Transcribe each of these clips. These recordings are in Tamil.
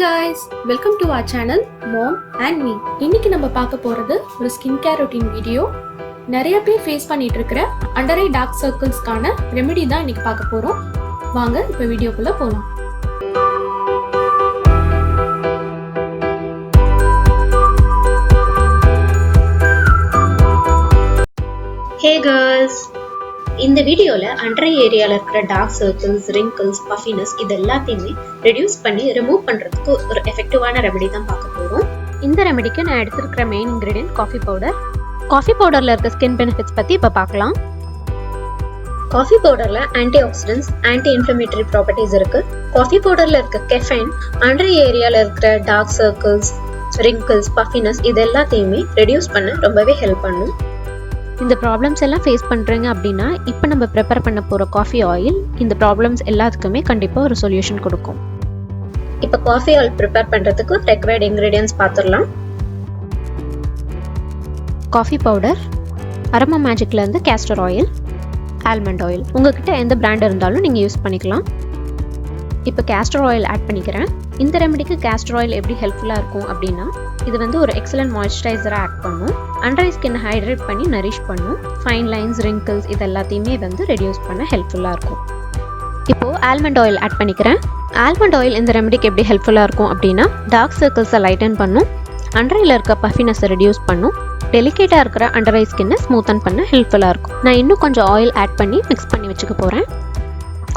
guys, welcome to our channel Mom and Me. இன்னைக்கு நம்ம பார்க்க போறது ஒரு ஸ்கின் கேர் ரொட்டீன் வீடியோ. நிறைய பேர் ஃபேஸ் பண்ணிட்டு இருக்கிற அண்டர் ஐ டார்க் சர்க்கிள்ஸ்க்கான ரெமெடி தான் இன்னைக்கு பார்க்க போறோம். வாங்க இப்போ வீடியோக்குள்ள போலாம். Hey girls, இந்த வீடியோல அண்டர் ஐ ஏரியால இருக்கிற டார்க் சர்க்கிள்ஸ், wrinkles, puffiness இது எல்லாத்தையுமே ரெடியூஸ் பண்ணி ரிமூவ் பண்றதுக்கு ஒரு எஃபெக்டிவான ரெமெடி தான் பார்க்க போறோம். இந்த ரெமெடிக்கு நான் எடுத்துக்கிற main ingredient coffee powder. Coffee பவுடர்ல இருக்க ஸ்கின் பெனிஃபிட்ஸ் பத்தி இப்ப பார்க்கலாம். காஃபி பவுடர்ல antioxidants, anti inflammatory properties இருக்கு. காஃபி பவுடர்ல இருக்க கெஃபைன் அண்டர் ஐ ஏரியால இருக்கிற டார்க் சர்க்கிள்ஸ், wrinkles, puffiness இது எல்லாத்தையுமே ரெடியூஸ் பண்ண ரொம்பவே ஹெல்ப் பண்ணும். இந்த ப்ராப்ளம்ஸ் எல்லாம் ஃபேஸ் பண்ணுறீங்க அப்படின்னா இப்போ நம்ம ப்ரிப்பேர் பண்ண போகிற காஃபி ஆயில் இந்த ப்ராப்ளம்ஸ் எல்லாத்துக்குமே கண்டிப்பாக ஒரு சொல்யூஷன் கொடுக்கும். இப்போ காஃபி ஆயில் ப்ரிப்பேர் பண்ணுறதுக்கு ரெக்வயர்ட் இன்க்ரீடியன்ட்ஸ் பார்த்துடலாம். காஃபி பவுடர், அரோமா மேஜிக்லேருந்து castor ஆயில், ஆல்மண்ட் ஆயில், உங்ககிட்ட எந்த பிராண்ட் இருந்தாலும் நீங்கள் யூஸ் பண்ணிக்கலாம். இப்போ castor ஆயில் ஆட் பண்ணிக்கிறேன். இந்த ரெமெடிக்கு castor ஆயில் எப்படி ஹெல்ப்ஃபுல்லாக இருக்கும் அப்படின்னா, இது வந்து ஒரு எக்ஸலண்ட் மாய்ஸ்சரைசராக ஆக்ட் பண்ணும். அண்டர் ஐ ஸ்கின் ஹைட்ரேட் பண்ணி நரிஷ் பண்ணும். ஃபைன் லைன்ஸ், wrinkles இது எல்லாத்தையுமே வந்து ரெடியூஸ் பண்ண ஹெல்ப்ஃபுல்லாக இருக்கும். இப்போது ஆல்மண்ட் ஆயில் ஆட் பண்ணிக்கிறேன். ஆல்மண்ட் ஆயில் இந்த ரெமெடிக்கு எப்படி ஹெல்ப்ஃபுல்லாக இருக்கும் அப்படின்னா, டார்க் சர்க்கிள்ஸை லைட்டன் பண்ணும், அண்டர் ஐயில் இருக்க பஃபினஸை ரெடியூஸ் பண்ணும், டெலிகேட்டாக இருக்கிற அண்டர் ஐ ஸ்கின்னை ஸ்மூத்தன் பண்ண ஹெல்ப்ஃபுல்லாக இருக்கும். நான் இன்னும் கொஞ்சம் ஆயில் ஆட் பண்ணி மிக்ஸ் பண்ணி வச்சுக்க போகிறேன்.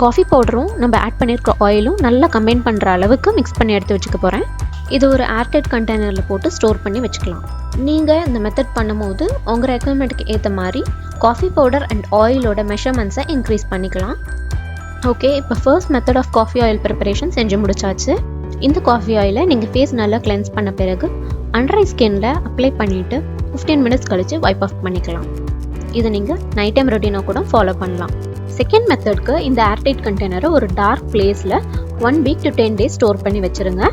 காஃபி பவுடரும் நம்ம ஆட் பண்ணியிருக்க ஆயிலும் நல்லா கம்பைன் பண்ணுற அளவுக்கு மிக்ஸ் பண்ணி எடுத்து வச்சுக்க போகிறேன். இது ஒரு ஏர்டைட் கண்டெய்னரில் போட்டு ஸ்டோர் பண்ணி வச்சுக்கலாம். நீங்கள் இந்த மெத்தட் பண்ணும்போது உங்கள் ரெக்குயர்மெண்ட்டுக்கு ஏற்ற மாதிரி காஃபி பவுடர் அண்ட் ஆயிலோட மெஷர்மெண்ட்ஸை இன்க்ரீஸ் பண்ணிக்கலாம். ஓகே, இப்போ first method of coffee oil preparation செஞ்சு முடிச்சாச்சு. இந்த காஃபி ஆயிலை நீங்கள் ஃபேஸ் நல்லா கிளென்ஸ் பண்ண பிறகு அண்டர் ஐ ஸ்கின்ல அப்ளை பண்ணிவிட்டு 15 மினிட்ஸ் கழித்து வைப் ஆஃப் பண்ணிக்கலாம். இதை நீங்கள் நைட் டைம் ரொட்டீனாக கூட ஃபாலோ பண்ணலாம். செகண்ட் மெத்தட்க்கு இந்த ஏர்டைட் கண்டெய்னரை ஒரு டார்க் பிளேஸில் 1 வீக் to 10 days ஸ்டோர் பண்ணி வச்சுருங்க.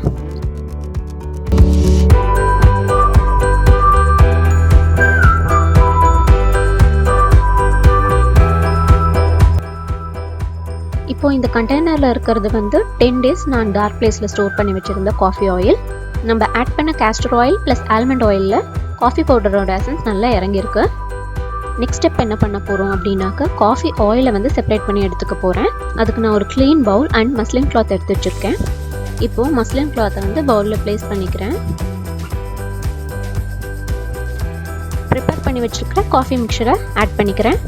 இப்போ இந்த கண்டெய்னரில் இருக்கிறது வந்து 10 days நான் டார்க் பிளேஸில் ஸ்டோர் பண்ணி வச்சுருந்த காஃபி ஆயில். நம்ம ஆட் பண்ண castor ஆயில் ப்ளஸ் ஆல்மண்ட் ஆயிலில் காஃபி பவுடரோட எசன்ஸ் நல்லா இறங்கியிருக்கு. நெக்ஸ்ட் ஸ்டெப் என்ன பண்ண போகிறோம் அப்படின்னாக்க, காஃபி ஆயிலை வந்து செப்பரேட் பண்ணி எடுத்துக்க போகிறேன். அதுக்கு நான் ஒரு clean Pavul and muslin cloth எடுத்து வச்சுருக்கேன். இப்போது மஸ்லின் கிளாத்தை வந்து பவுலில் ப்ளேஸ் பண்ணிக்கிறேன். ப்ரிப்பேர் பண்ணி வச்சுருக்கிற காஃபி மிக்சரை ஆட் பண்ணிக்கிறேன்.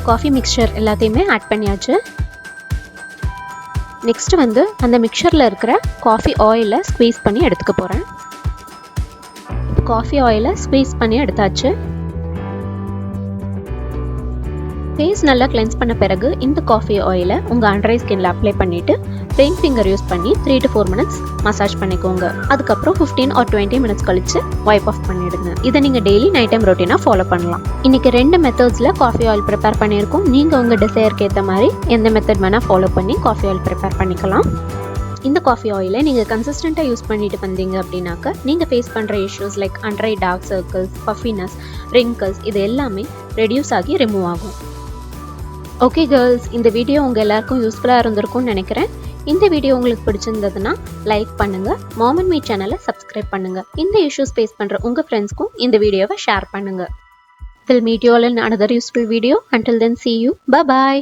காஃபி மிக்சர் எல்லாத்தையுமே ஆட் பண்ணியாச்சு. நெக்ஸ்ட் வந்து அந்த மிக்சரில் இருக்கிற காஃபி ஆயிலை ஸ்குவீஸ் பண்ணி எடுத்துக்க போகிறேன். காஃபி ஆயிலை ஸ்குவீஸ் பண்ணி எடுத்தாச்சு. ஃபேஸ் நல்லா கிளென்ஸ் பண்ண பிறகு இந்த காஃபி ஆயிலை உங்கள் அண்டர் ஐ ஸ்கின்ல அப்ளை பண்ணிவிட்டு பெயின் ஃபிங்கர் யூஸ் பண்ணி 3 to 4 minutes மசாஜ் பண்ணிக்கோங்க. அதுக்கப்புறம் 15 or 20 minutes கழிச்சு வைப் ஆஃப் பண்ணிடுங்க. இதை நீங்கள் டெய்லி நைட் டைம் ரொட்டீனாக ஃபாலோ பண்ணலாம். இன்றைக்கி 2 மெத்தட்ஸில் காஃபி ஆயில் ப்ரிப்பேர் பண்ணியிருக்கோம். நீங்கள் உங்கள் டிசைருக்கு ஏற்ற மாதிரி எந்த மெத்தட் வேணால் ஃபாலோ பண்ணி காஃபி ஆயில் ப்ரிப்பேர் பண்ணிக்கலாம். இந்த காஃபி ஆயிலை நீங்கள் கன்சிஸ்டண்ட்டாக யூஸ் பண்ணிட்டு வந்தீங்க அப்படின்னாக்க நீங்கள் ஃபேஸ் பண்ணுற issues like under eye dark circles, puffiness, wrinkles இது எல்லாமே ரெடியூஸ் ஆகி ரிமூவ் ஆகும். ஓகே கேர்ள்ஸ், இந்த வீடியோ உங்கள் எல்லாருக்கும் யூஸ்ஃபுல்லாக இருந்திருக்கும்னு நினைக்கிறேன். இந்த வீடியோ உங்களுக்கு பிடிச்சிருந்ததுன்னா லைக் பண்ணுங்கள், மாம் அண்ட் மீ சேனலை சப்ஸ்கிரைப் பண்ணுங்கள். இந்த இஷ்யூஸ் ஃபேஸ் பண்ணுற உங்கள் ஃப்ரெண்ட்ஸ்க்கும் இந்த வீடியோவை ஷேர் பண்ணுங்கள். We'll meet you all in another useful video. Until then, see you. Bye-bye.